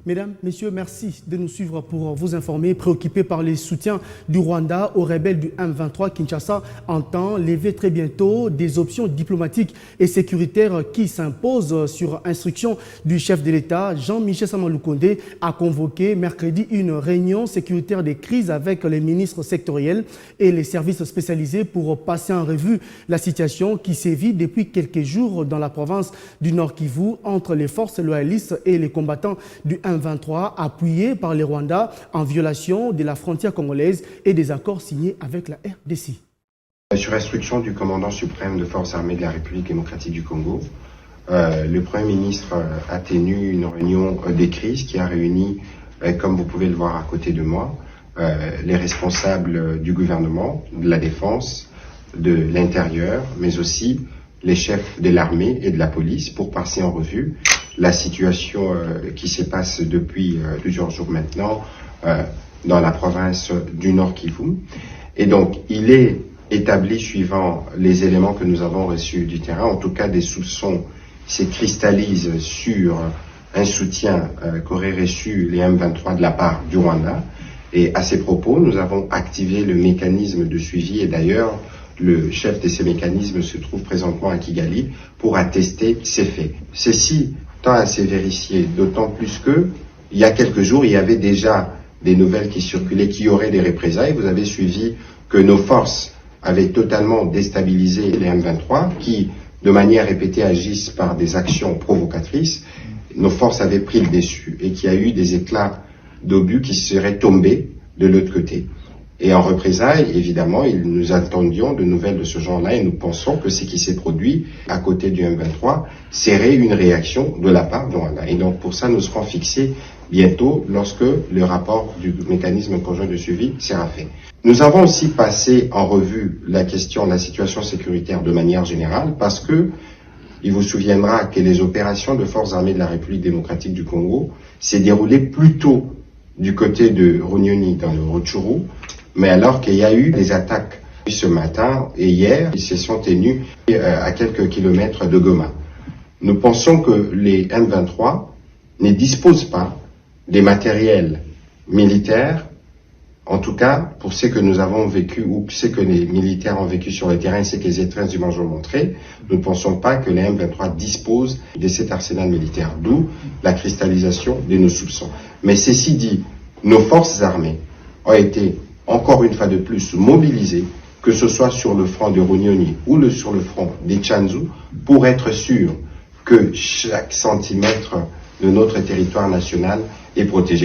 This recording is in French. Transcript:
Mesdames, Messieurs, merci de nous suivre pour vous informer. Préoccupé par les soutiens du Rwanda aux rebelles du M23, Kinshasa entend lever très bientôt des options diplomatiques et sécuritaires qui s'imposent sur instruction du chef de l'État. Jean-Michel Sama Lukonde a convoqué mercredi une réunion sécuritaire des crises avec les ministres sectoriels et les services spécialisés pour passer en revue la situation qui sévit depuis quelques jours dans la province du Nord Kivu entre les forces loyalistes et les combattants du M23 appuyés par les Rwandais en violation de la frontière congolaise et des accords signés avec la RDC. Sur instruction du commandant suprême de forces armées de la République démocratique du Congo, le Premier ministre a tenu une réunion des crises qui a réuni, comme vous pouvez le voir à côté de moi, les responsables du gouvernement, de la défense, de l'intérieur, mais aussi les chefs de l'armée et de la police pour passer en revue la situation qui se passe depuis plusieurs jours maintenant dans la province du Nord Kivu. Et donc, il est établi suivant les éléments que nous avons reçus du terrain, en tout cas des soupçons se cristallisent sur un soutien qu'auraient reçu les M23 de la part du Rwanda. Et à ces propos, nous avons activé le mécanisme de suivi et d'ailleurs, le chef de ces mécanismes se trouve présentement à Kigali pour attester ces faits. Ceci tend à se vérifier, d'autant plus que, il y a quelques jours, il y avait déjà des nouvelles qui circulaient, qui auraient des représailles. Vous avez suivi que nos forces avaient totalement déstabilisé les M23, qui, de manière répétée, agissent par des actions provocatrices. Nos forces avaient pris le dessus et qu'il y a eu des éclats d'obus qui seraient tombés de l'autre côté. Et en représailles, évidemment, nous attendions de nouvelles de ce genre-là et nous pensons que ce qui s'est produit à côté du M23 serait une réaction de la part de Rwanda. Et donc pour ça, nous serons fixés bientôt lorsque le rapport du mécanisme conjoint de suivi sera fait. Nous avons aussi passé en revue la question de la situation sécuritaire de manière générale parce que il vous souviendra que les opérations de forces armées de la République démocratique du Congo s'est déroulées plutôt du côté de Runyoni dans le Rutshuru, mais alors qu'il y a eu des attaques ce matin et hier, ils se sont tenus à quelques kilomètres de Goma. Nous pensons que les M23 ne disposent pas des matériels militaires, en tout cas pour ce que nous avons vécu ou ce que les militaires ont vécu sur le terrain et ce que les étreintes du ont montré, nous ne pensons pas que les M23 disposent de cet arsenal militaire, d'où la cristallisation de nos soupçons. Mais ceci dit, nos forces armées ont été encore une fois de plus mobilisés, que ce soit sur le front de Runyoni ou sur le front des Tchanzu, pour être sûr que chaque centimètre de notre territoire national est protégé.